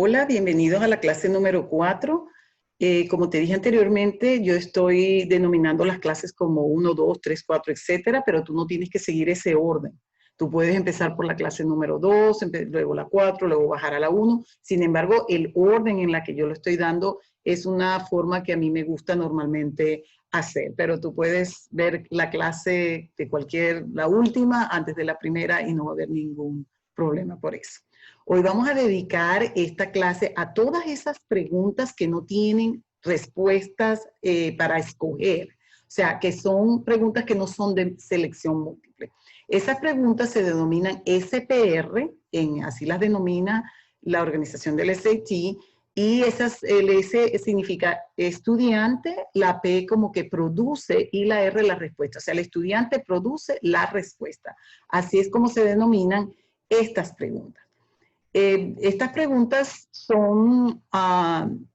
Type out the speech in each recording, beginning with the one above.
Hola, bienvenidos a la clase número 4. Como te dije anteriormente, yo estoy denominando las clases como 1, 2, 3, 4, etcétera, pero tú no tienes que seguir ese orden. Tú puedes empezar por la clase número 2, luego la 4, luego bajar a la 1. Sin embargo, el orden en la que yo lo estoy dando es una forma que a mí me gusta normalmente hacer. Pero tú puedes ver la clase de la última antes de la primera y no va a haber ningún problema por eso. Hoy vamos a dedicar esta clase a todas esas preguntas que no tienen respuestas para escoger. O sea, que son preguntas que no son de selección múltiple. Esas preguntas se denominan SPR, así las denomina la organización del SAT, y el S significa estudiante, la P como que produce y la R la respuesta. O sea, el estudiante produce la respuesta. Así es como se denominan estas preguntas. Estas preguntas son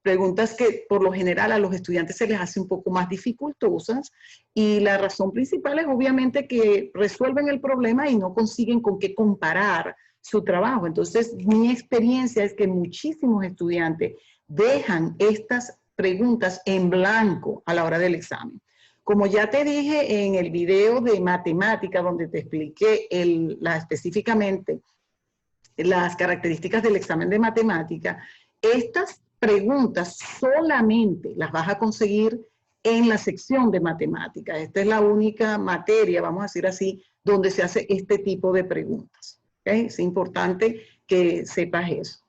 preguntas que por lo general a los estudiantes se les hace un poco más dificultosas y la razón principal es obviamente que resuelven el problema y no consiguen con qué comparar su trabajo. Entonces, mi experiencia es que muchísimos estudiantes dejan estas preguntas en blanco a la hora del examen. Como ya te dije en el video de matemática donde te expliqué específicamente las características del examen de matemática, estas preguntas solamente las vas a conseguir en la sección de matemática. Esta es la única materia, vamos a decir así, donde se hace este tipo de preguntas. ¿Okay? Es importante que sepas eso.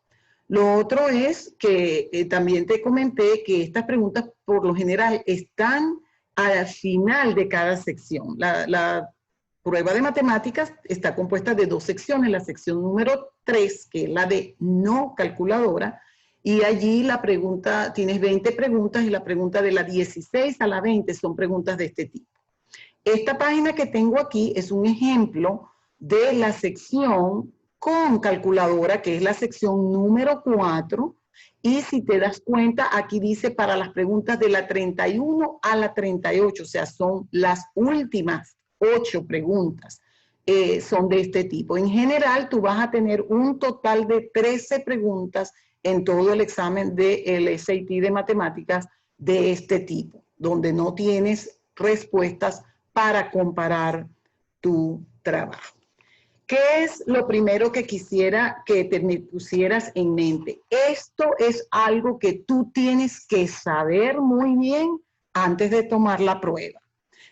Lo otro es que también te comenté que estas preguntas por lo general están al final de cada sección. La prueba de matemáticas está compuesta de 2 secciones, la sección número 3, que es la de no calculadora, y allí la pregunta, tienes 20 preguntas y la pregunta de la 16 a la 20 son preguntas de este tipo. Esta página que tengo aquí es un ejemplo de la sección con calculadora, que es la sección número 4, y si te das cuenta, aquí dice para las preguntas de la 31 a la 38, o sea, son las últimas 8 preguntas son de este tipo. En general, tú vas a tener un total de 13 preguntas en todo el examen del SAT de matemáticas de este tipo, donde no tienes respuestas para comparar tu trabajo. ¿Qué es lo primero que quisiera que te pusieras en mente? Esto es algo que tú tienes que saber muy bien antes de tomar la prueba.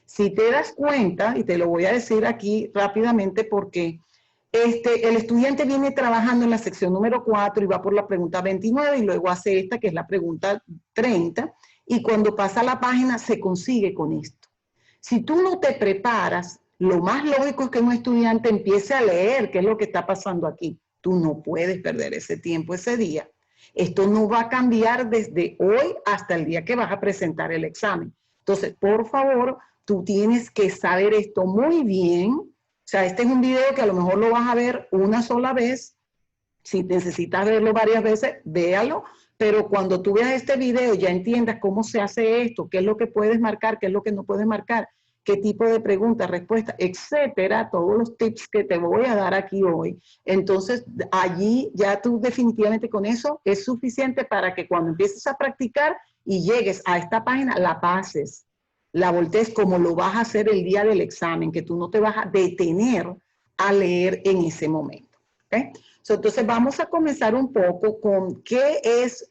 Si te das cuenta, y te lo voy a decir aquí rápidamente porque el estudiante viene trabajando en la sección número 4 y va por la pregunta 29 y luego hace esta que es la pregunta 30 y cuando pasa la página se consigue con esto. Si tú no te preparas, lo más lógico es que un estudiante empiece a leer qué es lo que está pasando aquí. Tú no puedes perder ese tiempo ese día. Esto no va a cambiar desde hoy hasta el día que vas a presentar el examen. Entonces, por favor, tú tienes que saber esto muy bien. O sea, este es un video que a lo mejor lo vas a ver una sola vez. Si necesitas verlo varias veces, véalo. Pero cuando tú veas este video ya entiendas cómo se hace esto, qué es lo que puedes marcar, qué es lo que no puedes marcar, qué tipo de preguntas, respuestas, etcétera, todos los tips que te voy a dar aquí hoy. Entonces, allí ya tú definitivamente con eso es suficiente para que cuando empieces a practicar y llegues a esta página, la pases, la voltees como lo vas a hacer el día del examen, que tú no te vas a detener a leer en ese momento. ¿Okay? Entonces, vamos a comenzar un poco con qué es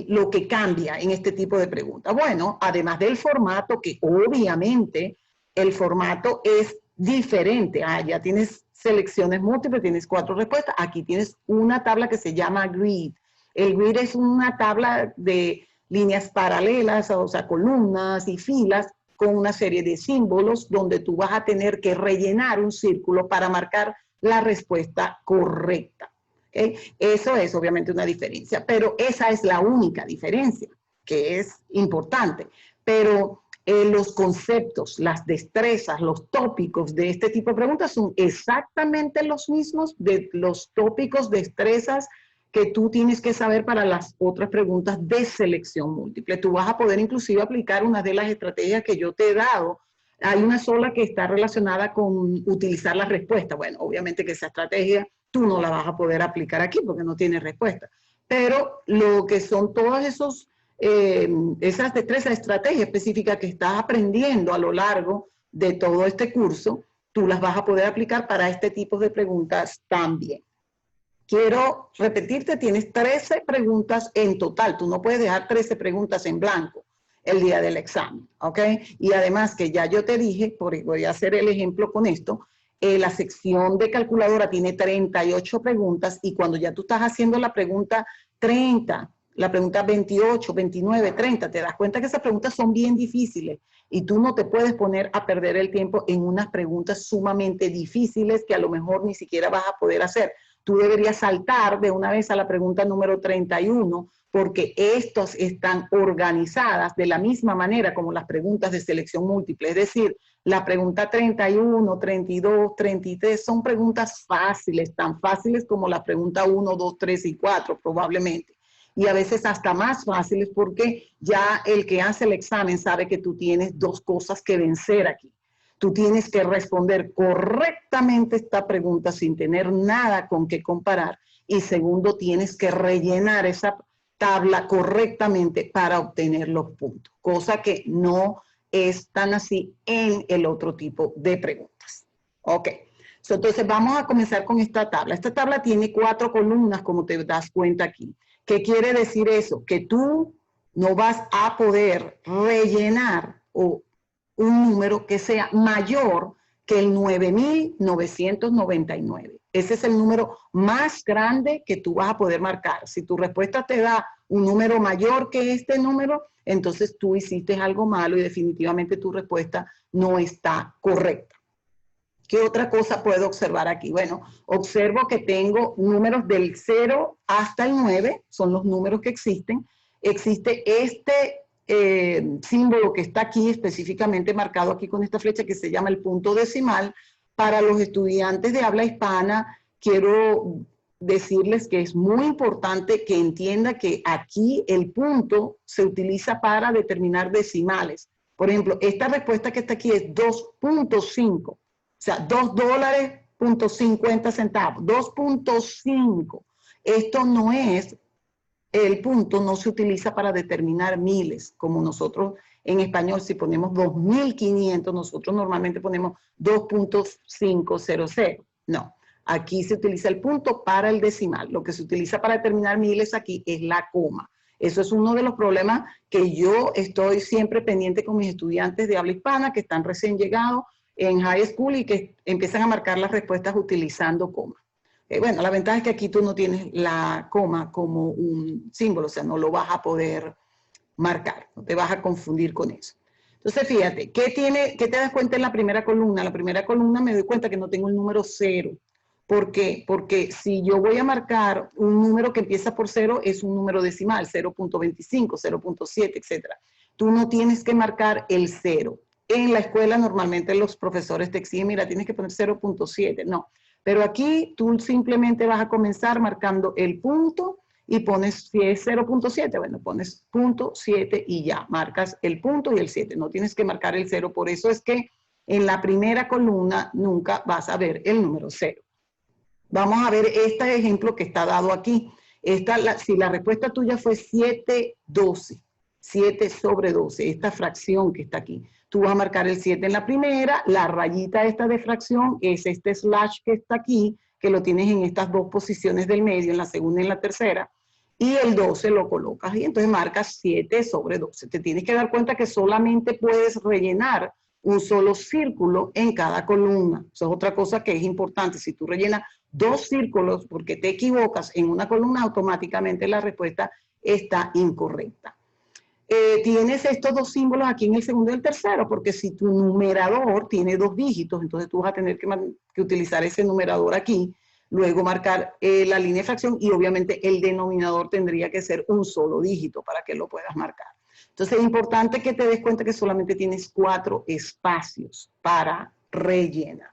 lo que cambia en este tipo de preguntas. Bueno, además del formato, que obviamente el formato es diferente. Ya tienes selecciones múltiples, tienes 4 respuestas. Aquí tienes una tabla que se llama grid. El grid es una tabla de líneas paralelas, o sea, columnas y filas con una serie de símbolos donde tú vas a tener que rellenar un círculo para marcar la respuesta correcta. ¿Okay? Eso es obviamente una diferencia, pero esa es la única diferencia, que es importante. Pero los conceptos, las destrezas, los tópicos de este tipo de preguntas son exactamente los mismos de los tópicos, destrezas que tú tienes que saber para las otras preguntas de selección múltiple. Tú vas a poder inclusive aplicar una de las estrategias que yo te he dado. Hay una sola que está relacionada con utilizar la respuesta. Bueno, obviamente que esa estrategia tú no la vas a poder aplicar aquí porque no tienes respuesta. pero lo que son todos esos, esas destrezas, estrategias específicas que estás aprendiendo a lo largo de todo este curso, tú las vas a poder aplicar para este tipo de preguntas también. Quiero repetirte, tienes 13 preguntas en total. Tú no puedes dejar 13 preguntas en blanco el día del examen, ¿ok? Y además que ya yo te dije, voy a hacer el ejemplo con esto, la sección de calculadora tiene 38 preguntas y cuando ya tú estás haciendo la pregunta 30, la pregunta 28, 29, 30, te das cuenta que esas preguntas son bien difíciles y tú no te puedes poner a perder el tiempo en unas preguntas sumamente difíciles que a lo mejor ni siquiera vas a poder hacer. Tú deberías saltar de una vez a la pregunta número 31 porque estas están organizadas de la misma manera como las preguntas de selección múltiple. Es decir, la pregunta 31, 32, 33 son preguntas fáciles, tan fáciles como la pregunta 1, 2, 3 y 4 probablemente. Y a veces hasta más fáciles porque ya el que hace el examen sabe que tú tienes dos cosas que vencer aquí. Tú tienes que responder correctamente esta pregunta sin tener nada con qué comparar. Y segundo, tienes que rellenar esa tabla correctamente para obtener los puntos, cosa que no es tan así en el otro tipo de preguntas. Ok, entonces vamos a comenzar con esta tabla. Esta tabla tiene 4 columnas, como te das cuenta aquí. ¿Qué quiere decir eso? Que tú no vas a poder rellenar un número que sea mayor que el 9.999. Ese es el número más grande que tú vas a poder marcar. Si tu respuesta te da un número mayor que este número, entonces tú hiciste algo malo y definitivamente tu respuesta no está correcta. ¿Qué otra cosa puedo observar aquí? Bueno, observo que tengo números del 0 hasta el 9, son los números que existen. Existe este símbolo que está aquí específicamente marcado aquí con esta flecha que se llama el punto decimal. Para los estudiantes de habla hispana, quiero decirles que es muy importante que entienda que aquí el punto se utiliza para determinar decimales. Por ejemplo, esta respuesta que está aquí es 2.5, o sea, $2.50, 2.5. Esto no es, el punto no se utiliza para determinar miles, como nosotros en español, si ponemos 2.500, nosotros normalmente ponemos 2.500. No, aquí se utiliza el punto para el decimal. Lo que se utiliza para determinar miles aquí es la coma. Eso es uno de los problemas que yo estoy siempre pendiente con mis estudiantes de habla hispana que están recién llegados en high school y que empiezan a marcar las respuestas utilizando coma. Bueno, la ventaja es que aquí tú no tienes la coma como un símbolo, o sea, no lo vas a poder marcar, no te vas a confundir con eso. Entonces, fíjate, ¿qué te das cuenta en la primera columna? En la primera columna me doy cuenta que no tengo el número 0. ¿Por qué? Porque si yo voy a marcar un número que empieza por 0, es un número decimal, 0.25, 0.7, etc. Tú no tienes que marcar el 0. En la escuela normalmente los profesores te exigen, mira, tienes que poner 0.7. No, pero aquí tú simplemente vas a comenzar marcando el punto y pones, si es 0.7, bueno, pones punto 7 y ya, marcas el punto y el 7. No tienes que marcar el 0, por eso es que en la primera columna nunca vas a ver el número 0. Vamos a ver este ejemplo que está dado aquí. Si la respuesta tuya fue 7/12, 7 sobre 12, esta fracción que está aquí. Tú vas a marcar el 7 en la primera, la rayita esta de fracción es este slash que está aquí, que lo tienes en estas dos posiciones del medio, en la segunda y en la tercera, y el 12 lo colocas y entonces marcas 7 sobre 12. Te tienes que dar cuenta que solamente puedes rellenar un solo círculo en cada columna. Eso es otra cosa que es importante. Si tú rellenas 2 círculos porque te equivocas en una columna, automáticamente la respuesta está incorrecta. Tienes estos 2 símbolos aquí en el segundo y el tercero, porque si tu numerador tiene 2 dígitos, entonces tú vas a tener que utilizar ese numerador aquí, luego marcar la línea de fracción y obviamente el denominador tendría que ser un solo dígito para que lo puedas marcar. Entonces es importante que te des cuenta que solamente tienes 4 espacios para rellenar.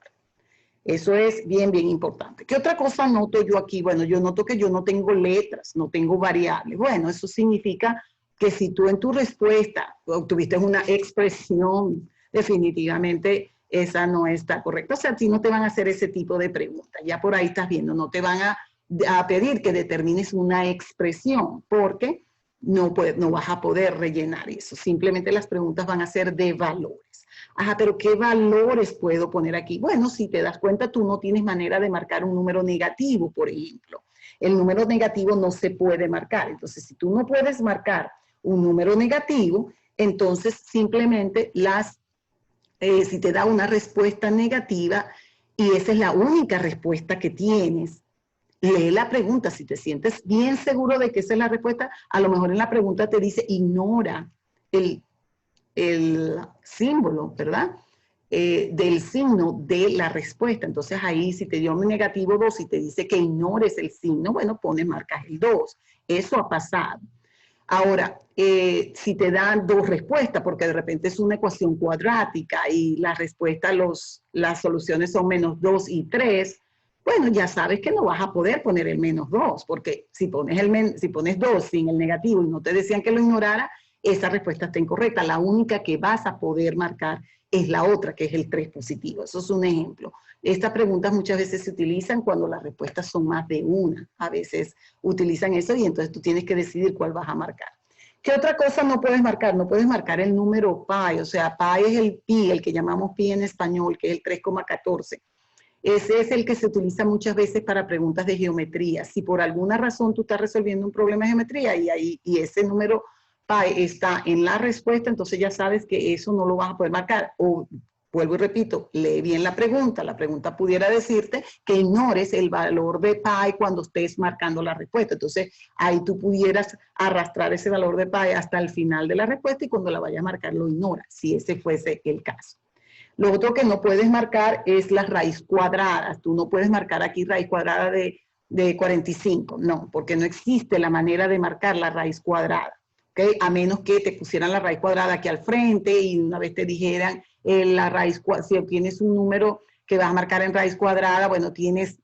Eso es bien, bien importante. ¿Qué otra cosa noto yo aquí? Bueno, yo noto que yo no tengo letras, no tengo variables. Bueno, eso significa que si tú en tu respuesta obtuviste una expresión, definitivamente esa no está correcta. O sea, a ti no te van a hacer ese tipo de preguntas. Ya por ahí estás viendo, no te van a a pedir que determines una expresión, porque no vas a poder rellenar eso. Simplemente las preguntas van a ser de valores. Ajá, pero ¿qué valores puedo poner aquí? Bueno, si te das cuenta, tú no tienes manera de marcar un número negativo, por ejemplo. El número negativo no se puede marcar. Entonces, si tú no puedes marcar un número negativo, entonces simplemente si te da una respuesta negativa y esa es la única respuesta que tienes, lee la pregunta. Si te sientes bien seguro de que esa es la respuesta, a lo mejor en la pregunta te dice ignora el símbolo, ¿verdad? Del signo de la respuesta. Entonces ahí si te dio un negativo 2 y te dice que ignores el signo, bueno, marcas el 2. Eso ha pasado. Ahora, si te dan dos respuestas, porque de repente es una ecuación cuadrática y la respuesta, las soluciones son -2 y 3, bueno, ya sabes que no vas a poder poner el -2, porque si pones 2 sin el negativo y no te decían que lo ignorara, esa respuesta está incorrecta. La única que vas a poder marcar es la otra, que es el 3 positivo. Eso es un ejemplo. Estas preguntas muchas veces se utilizan cuando las respuestas son más de una. A veces utilizan eso y entonces tú tienes que decidir cuál vas a marcar. ¿Qué otra cosa no puedes marcar? No puedes marcar el número pi, o sea, pi es el pi, el que llamamos pi en español, que es el 3,14. Ese es el que se utiliza muchas veces para preguntas de geometría. Si por alguna razón tú estás resolviendo un problema de geometría y ese número pi está en la respuesta, entonces ya sabes que eso no lo vas a poder marcar. O, vuelvo y repito, lee bien la pregunta. La pregunta pudiera decirte que ignores el valor de pi cuando estés marcando la respuesta. Entonces, ahí tú pudieras arrastrar ese valor de pi hasta el final de la respuesta y cuando la vayas a marcar lo ignora, si ese fuese el caso. Lo otro que no puedes marcar es la raíz cuadrada. Tú no puedes marcar aquí raíz cuadrada de 45, no, porque no existe la manera de marcar la raíz cuadrada. ¿Okay? A menos que te pusieran la raíz cuadrada aquí al frente y una vez te dijeran la raíz, si obtienes un número que vas a marcar en raíz cuadrada, bueno, tienes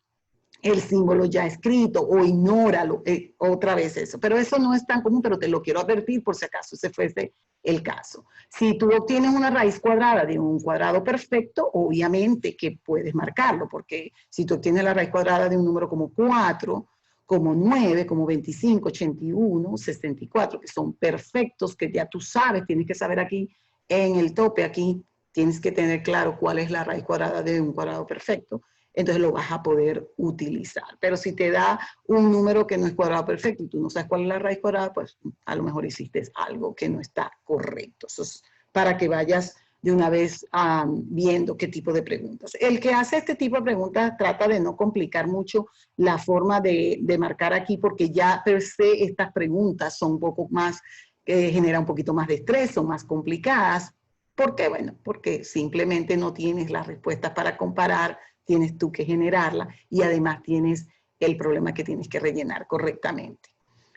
el símbolo ya escrito o ignóralo, otra vez eso. Pero eso no es tan común, pero te lo quiero advertir por si acaso ese fuese el caso. Si tú obtienes una raíz cuadrada de un cuadrado perfecto, obviamente que puedes marcarlo, porque si tú obtienes la raíz cuadrada de un número como 4, como 9, como 25, 81, 64, que son perfectos, que ya tú sabes, tienes que saber aquí en el tope, aquí tienes que tener claro cuál es la raíz cuadrada de un cuadrado perfecto, entonces lo vas a poder utilizar. Pero si te da un número que no es cuadrado perfecto y tú no sabes cuál es la raíz cuadrada, pues a lo mejor hiciste algo que no está correcto. Eso es para que vayas de una vez viendo qué tipo de preguntas. El que hace este tipo de preguntas trata de no complicar mucho la forma de marcar aquí, porque ya per se estas preguntas son un poco más, genera un poquito más de estrés, son más complicadas. ¿Por qué? Bueno, porque simplemente no tienes las respuestas para comparar, tienes tú que generarla y además tienes el problema que tienes que rellenar correctamente.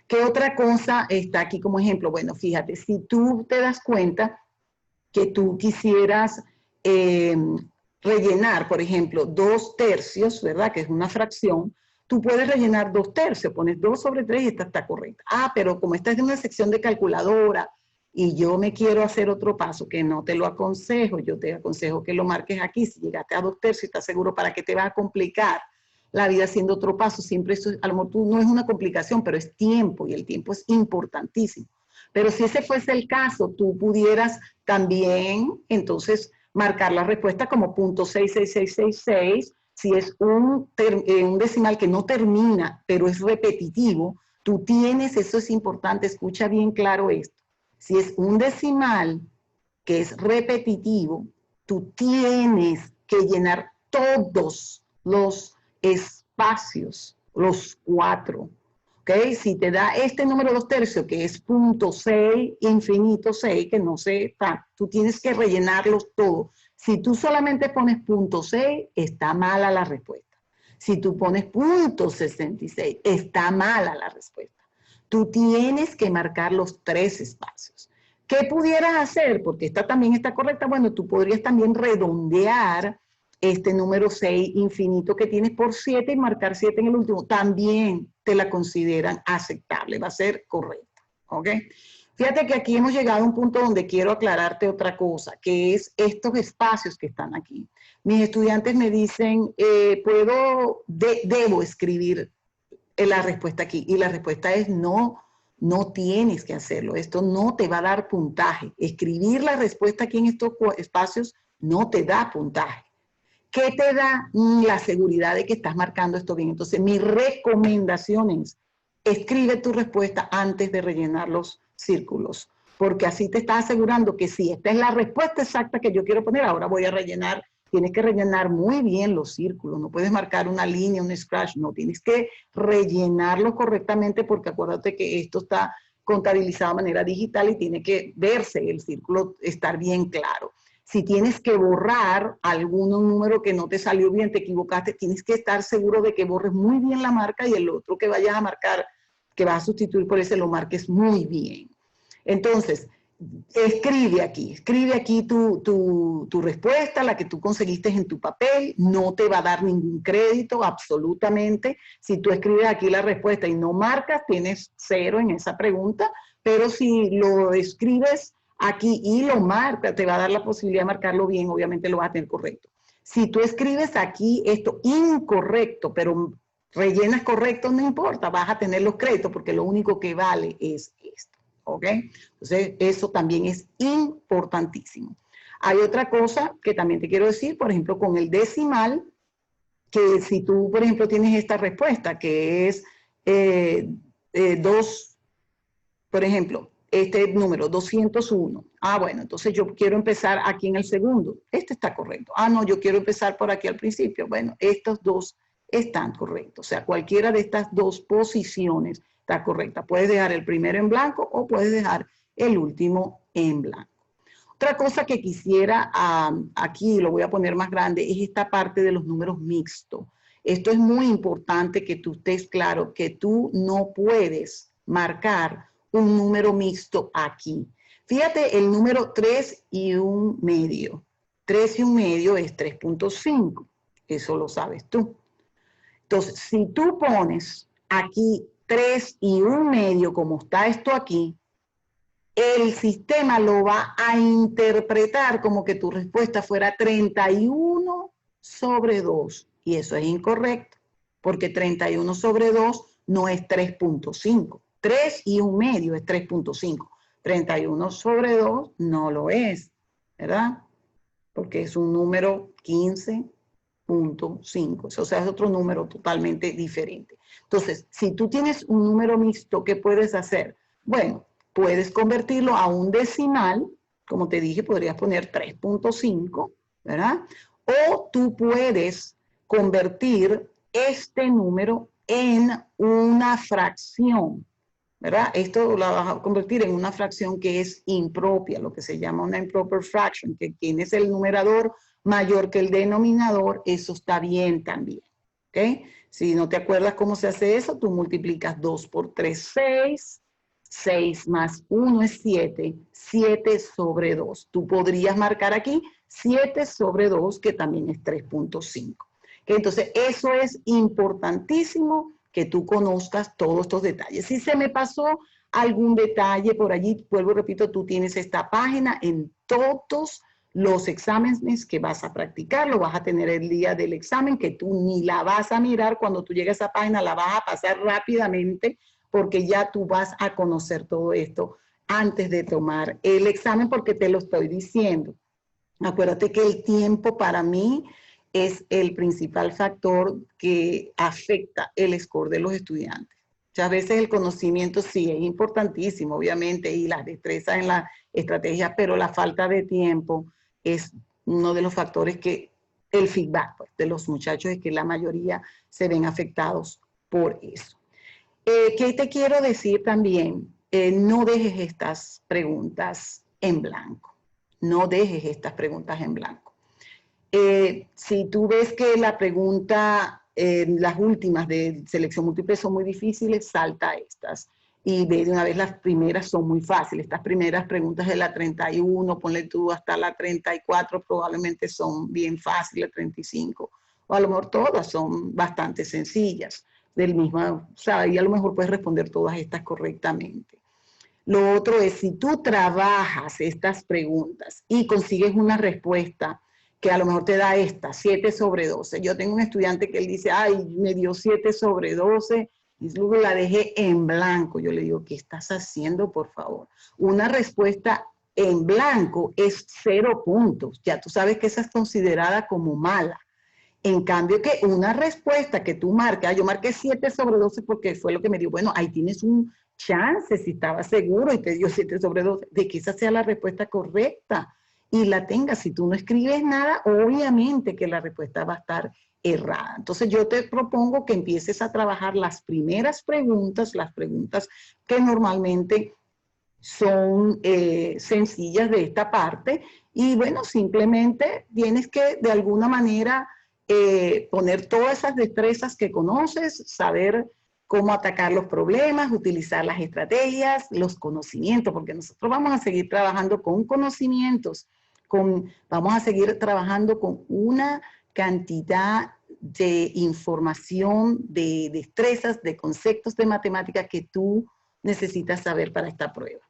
¿Qué otra cosa está aquí como ejemplo? Bueno, fíjate, si tú te das cuenta que tú quisieras rellenar, por ejemplo, 2/3, ¿verdad? Que es una fracción, tú puedes rellenar 2/3, pones 2/3 y esta está correcta. Ah, pero como esta es de una sección de calculadora y yo me quiero hacer otro paso que no te lo aconsejo, yo te aconsejo que lo marques aquí. Si llegaste a 2/3 y estás seguro, ¿para qué te vas a complicar la vida haciendo otro paso? Siempre eso, a lo mejor tú no es una complicación, pero es tiempo y el tiempo es importantísimo. Pero si ese fuese el caso, tú pudieras también, entonces, marcar la respuesta como .66666. Si es un decimal que no termina, pero es repetitivo, tú tienes, eso es importante, escucha bien claro esto. Si es un decimal que es repetitivo, tú tienes que llenar todos los espacios, los 4. ¿Okay? Si te da este número 2/3, que es .6, infinito 6, que no sé, tú tienes que rellenarlos todos. Si tú solamente pones .6, está mala la respuesta. Si tú pones .66, está mala la respuesta. Tú tienes que marcar los 3 espacios. ¿Qué pudieras hacer? Porque esta también está correcta. Bueno, tú podrías también redondear este número 6 infinito que tienes por 7 y marcar 7 en el último. También te la consideran aceptable, va a ser correcta. ¿Ok? Fíjate que aquí hemos llegado a un punto donde quiero aclararte otra cosa, que es estos espacios que están aquí. Mis estudiantes me dicen, debo escribir la respuesta aquí. Y la respuesta es no, no tienes que hacerlo. Esto no te va a dar puntaje. Escribir la respuesta aquí en estos espacios no te da puntaje. ¿Qué te da la seguridad de que estás marcando esto bien? Entonces, mi recomendación es, escribe tu respuesta antes de rellenar los círculos, porque así te estás asegurando que si esta es la respuesta exacta que yo quiero poner, ahora voy a rellenar. Tienes que rellenar muy bien los círculos, no puedes marcar una línea, un scratch, no, tienes que rellenarlo correctamente porque acuérdate que esto está contabilizado de manera digital y tiene que verse el círculo, estar bien claro. Si tienes que borrar algún número que no te salió bien, te equivocaste, tienes que estar seguro de que borres muy bien la marca y el otro que vayas a marcar, que vas a sustituir por ese, lo marques muy bien. Entonces, escribe aquí tu respuesta, la que tú conseguiste en tu papel, no te va a dar ningún crédito, absolutamente. Si tú escribes aquí la respuesta y no marcas, tienes 0 en esa pregunta, pero si lo escribes aquí y lo marcas, te va a dar la posibilidad de marcarlo bien, obviamente lo vas a tener correcto. Si tú escribes aquí esto incorrecto, pero rellenas correcto, no importa, vas a tener los créditos porque lo único que vale es esto. ¿Ok? Entonces, eso también es importantísimo. Hay otra cosa que también te quiero decir, por ejemplo, con el decimal, que si tú, por ejemplo, tienes esta respuesta, que es 2, por ejemplo, este número, 201. Ah, bueno, entonces yo quiero empezar aquí en el segundo. Este está correcto. Ah, no, yo quiero empezar por aquí al principio. Bueno, estos dos están correctos. O sea, cualquiera de estas dos posiciones está correcta. Puedes dejar el primero en blanco o puedes dejar el último en blanco. Otra cosa que quisiera, aquí lo voy a poner más grande, es esta parte de los números mixtos. Esto es muy importante que tú estés claro que tú no puedes marcar un número mixto aquí. Fíjate el número 3 y 1/2. 3 y 1/2 es 3.5. Eso lo sabes tú. Entonces, si tú pones aquí 3 y 1/2, como está esto aquí, el sistema lo va a interpretar como que tu respuesta fuera 31/2. Y eso es incorrecto, porque 31/2 no es 3.5. 3 y 1/2 es 3.5. 31/2 no lo es, ¿verdad? Porque es un número 15.5. O sea, es otro número totalmente diferente. Entonces, si tú tienes un número mixto, ¿qué puedes hacer? Bueno, puedes convertirlo a un decimal, como te dije, podrías poner 3.5, ¿verdad? O tú puedes convertir este número en una fracción, ¿verdad? Esto lo vas a convertir en una fracción que es impropia, lo que se llama una improper fraction, que tienes el numerador mayor que el denominador, eso está bien también, ¿ok? Si no te acuerdas cómo se hace eso, tú multiplicas 2 por 3, 6, 6 más 1 es 7, 7/2. Tú podrías marcar aquí 7/2, que también es 3.5. Entonces, eso es importantísimo que tú conozcas todos estos detalles. Si se me pasó algún detalle por allí, vuelvo, repito, tú tienes esta página en todos los exámenes que vas a practicar, lo vas a tener el día del examen, que tú ni la vas a mirar cuando tú llegues a esa página, la vas a pasar rápidamente, porque ya tú vas a conocer todo esto antes de tomar el examen, porque te lo estoy diciendo. Acuérdate que el tiempo para mí es el principal factor que afecta el score de los estudiantes. Muchas veces el conocimiento sí es importantísimo, obviamente, y las destrezas en la estrategia, pero la falta de tiempo es uno de los factores que, el feedback pues, de los muchachos es que la mayoría se ven afectados por eso. ¿Qué te quiero decir también? No dejes estas preguntas en blanco. No dejes estas preguntas en blanco. Si tú ves que la pregunta, las últimas de selección múltiple son muy difíciles, salta estas. Y ve de una vez las primeras son muy fáciles. Estas primeras preguntas de la 31, ponle tú hasta la 34, probablemente son bien fáciles, 35. O a lo mejor todas son bastante sencillas. Del mismo, o sea, y a lo mejor puedes responder todas estas correctamente. Lo otro es, si tú trabajas estas preguntas y consigues una respuesta que a lo mejor te da esta, 7/12. Yo tengo un estudiante que él dice, ay, me dio 7/12 Y luego la dejé en blanco. Yo le digo, ¿qué estás haciendo, por favor? Una respuesta en blanco es 0 puntos. Ya tú sabes que esa es considerada como mala. En cambio que una respuesta que tú marcas, yo marqué 7/12 porque fue lo que me dio, bueno, ahí tienes un chance, si estabas seguro y te dio 7/12, de que esa sea la respuesta correcta y la tengas. Si tú no escribes nada, obviamente que la respuesta va a estar errada. Entonces yo te propongo que empieces a trabajar las primeras preguntas, las preguntas que normalmente son sencillas de esta parte, y bueno, simplemente tienes que de alguna manera poner todas esas destrezas que conoces, saber cómo atacar los problemas, utilizar las estrategias, los conocimientos, porque nosotros vamos a seguir trabajando con conocimientos, vamos a seguir trabajando con una cantidad de información, de destrezas, de conceptos de matemática que tú necesitas saber para esta prueba.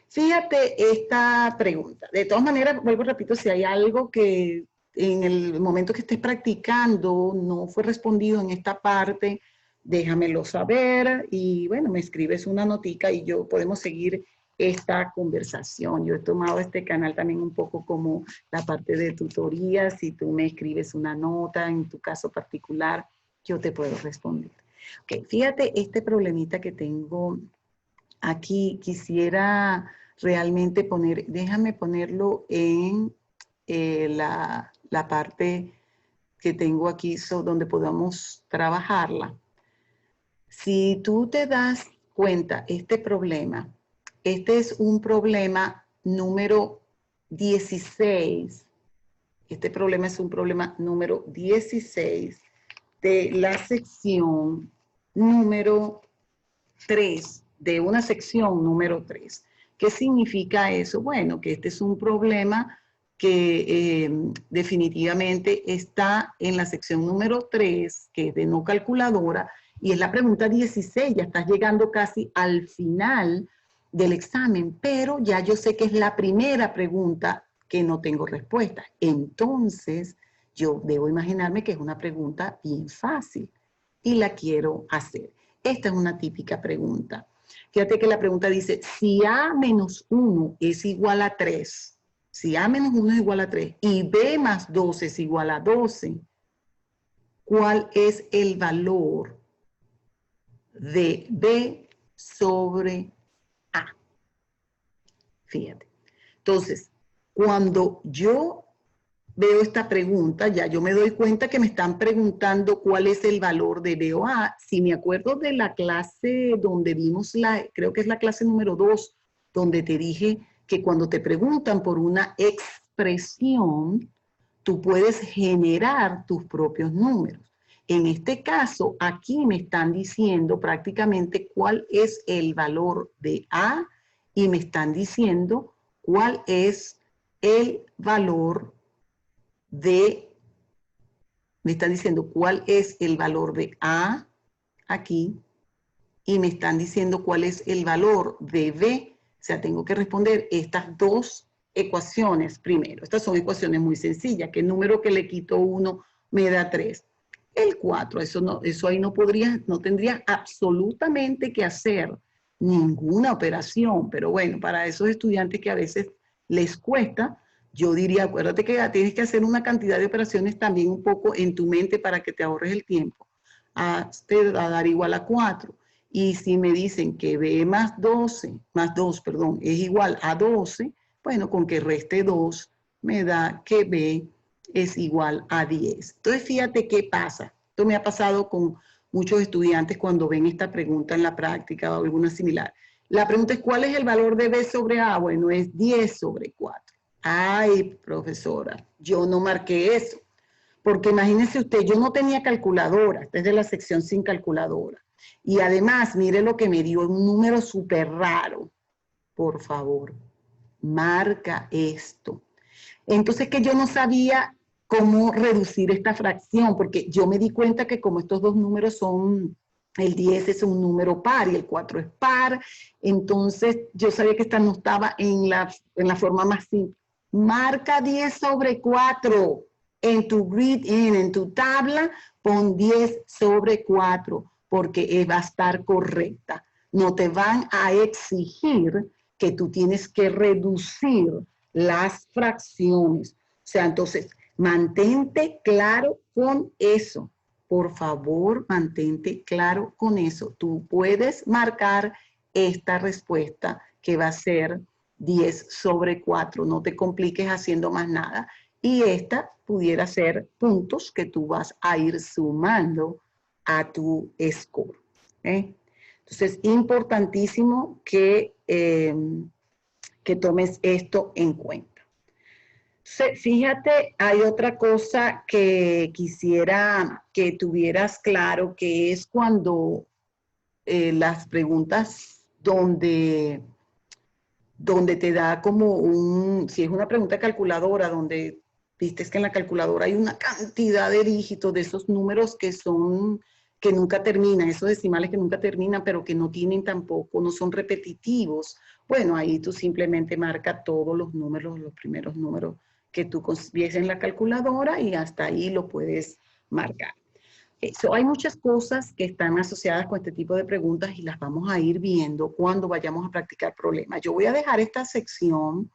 Fíjate esta pregunta. De todas maneras, vuelvo y repito, si hay algo que en el momento que estés practicando no fue respondido en esta parte, déjamelo saber y bueno, me escribes una notica y yo podemos seguir esta conversación. Yo he tomado este canal también un poco como la parte de tutoría. Si tú me escribes una nota en tu caso particular, yo te puedo responder. Ok, fíjate este problemita que tengo aquí. Quisiera realmente déjame ponerlo en la parte que tengo aquí, donde podamos trabajarla. Si tú te das cuenta, este es un problema número 16. Este problema es un problema número 16 de la sección número 3, de una sección número 3. ¿Qué significa eso? Bueno, que este es un problema que definitivamente está en la sección número 3, que es de no calculadora, y es la pregunta 16. Ya estás llegando casi al final del examen, pero ya yo sé que es la primera pregunta que no tengo respuesta. Entonces, yo debo imaginarme que es una pregunta bien fácil y la quiero hacer. Esta es una típica pregunta. Fíjate que la pregunta dice, si A menos 1 es igual a 3, si A menos 1 es igual a 3 y B más 2 es igual a 12, ¿cuál es el valor de B sobre A? Fíjate. Entonces, cuando yo veo esta pregunta, ya yo me doy cuenta que me están preguntando cuál es el valor de B o A. Si me acuerdo de la clase donde vimos creo que es la clase número 2, donde te dije que cuando te preguntan por una expresión, tú puedes generar tus propios números. En este caso, aquí me están diciendo prácticamente cuál es el valor de A y me están diciendo cuál es el valor me están diciendo cuál es el valor de A aquí y me están diciendo cuál es el valor de B. O sea, tengo que responder estas dos ecuaciones primero. Estas son ecuaciones muy sencillas. ¿Qué número que le quito 1 me da 3? El 4. Eso ahí no tendría absolutamente que hacer ninguna operación. Pero bueno, para esos estudiantes que a veces les cuesta, yo diría, acuérdate que tienes que hacer una cantidad de operaciones también un poco en tu mente para que te ahorres el tiempo. Te va a dar igual a 4. Y si me dicen que B más 2, es igual a 12, bueno, con que reste 2 me da que B es igual a 10. Entonces, fíjate qué pasa. Esto me ha pasado con muchos estudiantes cuando ven esta pregunta en la práctica o alguna similar. La pregunta es, ¿cuál es el valor de B sobre A? Bueno, es 10 sobre 4. Ay, profesora, yo no marqué eso. Porque imagínese usted, yo no tenía calculadora, esta es de la sección sin calculadora. Y además, mire lo que me dio, un número súper raro. Por favor, marca esto. Entonces que yo no sabía cómo reducir esta fracción, porque yo me di cuenta que como estos dos números son, el 10 es un número par y el 4 es par, entonces yo sabía que esta no estaba en la forma más simple. Marca 10 sobre 4 en tu grid, en tu tabla, pon 10 sobre 4. porque va a estar correcta. No te van a exigir que tú tienes que reducir las fracciones. O sea, entonces, mantente claro con eso. Por favor, mantente claro con eso. Tú puedes marcar esta respuesta que va a ser 10/4. No te compliques haciendo más nada. Y esta pudiera ser puntos que tú vas a ir sumando a tu score. Entonces, importantísimo que tomes esto en cuenta. Fíjate, hay otra cosa que quisiera que tuvieras claro, que es cuando las preguntas donde te da como si es una pregunta calculadora, donde viste que en la calculadora hay una cantidad de dígitos, de esos números que nunca terminan, esos decimales que nunca terminan, pero que no tienen tampoco, no son repetitivos. Bueno, ahí tú simplemente marca todos los números, los primeros números que tú consigues en la calculadora y hasta ahí lo puedes marcar. Hay muchas cosas que están asociadas con este tipo de preguntas y las vamos a ir viendo cuando vayamos a practicar problemas. Yo voy a dejar esta sección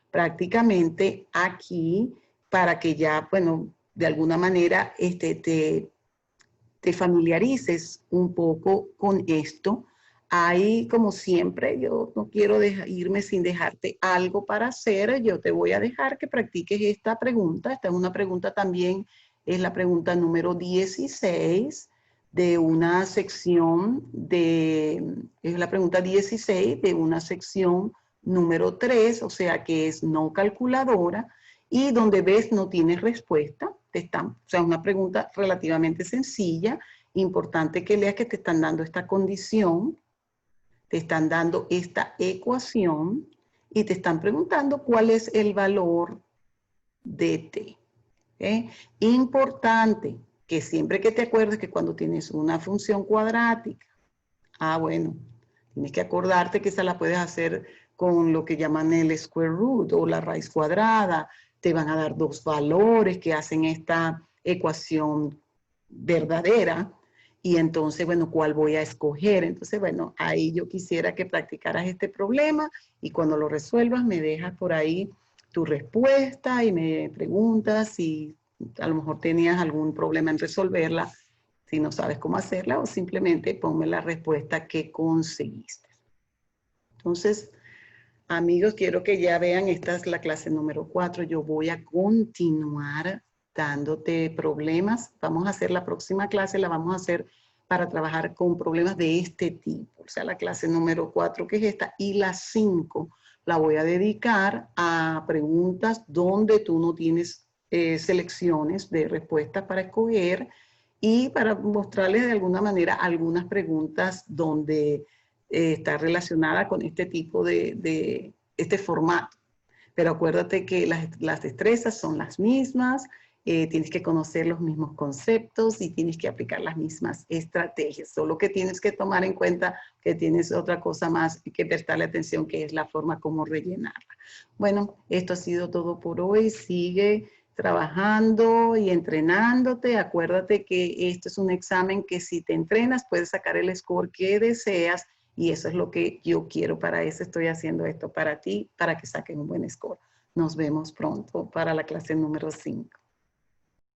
prácticamente aquí para que ya, bueno, de alguna manera te familiarices un poco con esto. Ahí, como siempre, yo no quiero irme sin dejarte algo para hacer. Yo te voy a dejar que practiques esta pregunta. Esta es una pregunta también, es la pregunta número 16 de una sección es la pregunta 16 de una sección número 3, o sea que es no calculadora, y donde ves no tienes respuesta. O sea, una pregunta relativamente sencilla. Importante que leas que te están dando esta condición, te están dando esta ecuación y te están preguntando cuál es el valor de t. Importante que siempre que te acuerdes que cuando tienes una función cuadrática, bueno, tienes que acordarte que esa la puedes hacer con lo que llaman el square root o la raíz cuadrada. Te van a dar dos valores que hacen esta ecuación verdadera. Y entonces, bueno, ¿cuál voy a escoger? Entonces, bueno, ahí yo quisiera que practicaras este problema y cuando lo resuelvas me dejas por ahí tu respuesta y me preguntas si a lo mejor tenías algún problema en resolverla, si no sabes cómo hacerla, o simplemente ponme la respuesta que conseguiste. Entonces, amigos, quiero que ya vean, esta es la clase número 4. Yo voy a continuar dándote problemas. Vamos a hacer la próxima clase, la vamos a hacer para trabajar con problemas de este tipo. O sea, la clase número 4, que es esta, y la 5 la voy a dedicar a preguntas donde tú no tienes selecciones de respuestas para escoger y para mostrarles de alguna manera algunas preguntas donde está relacionada con este tipo de este formato. Pero acuérdate que las destrezas son las mismas, tienes que conocer los mismos conceptos y tienes que aplicar las mismas estrategias. Solo que tienes que tomar en cuenta que tienes otra cosa más que prestarle atención, que es la forma como rellenarla. Bueno, esto ha sido todo por hoy. Sigue trabajando y entrenándote. Acuérdate que esto es un examen que si te entrenas puedes sacar el score que deseas y eso es lo que yo quiero. Para eso estoy haciendo esto para ti, para que saquen un buen score. Nos vemos pronto para la clase número 5.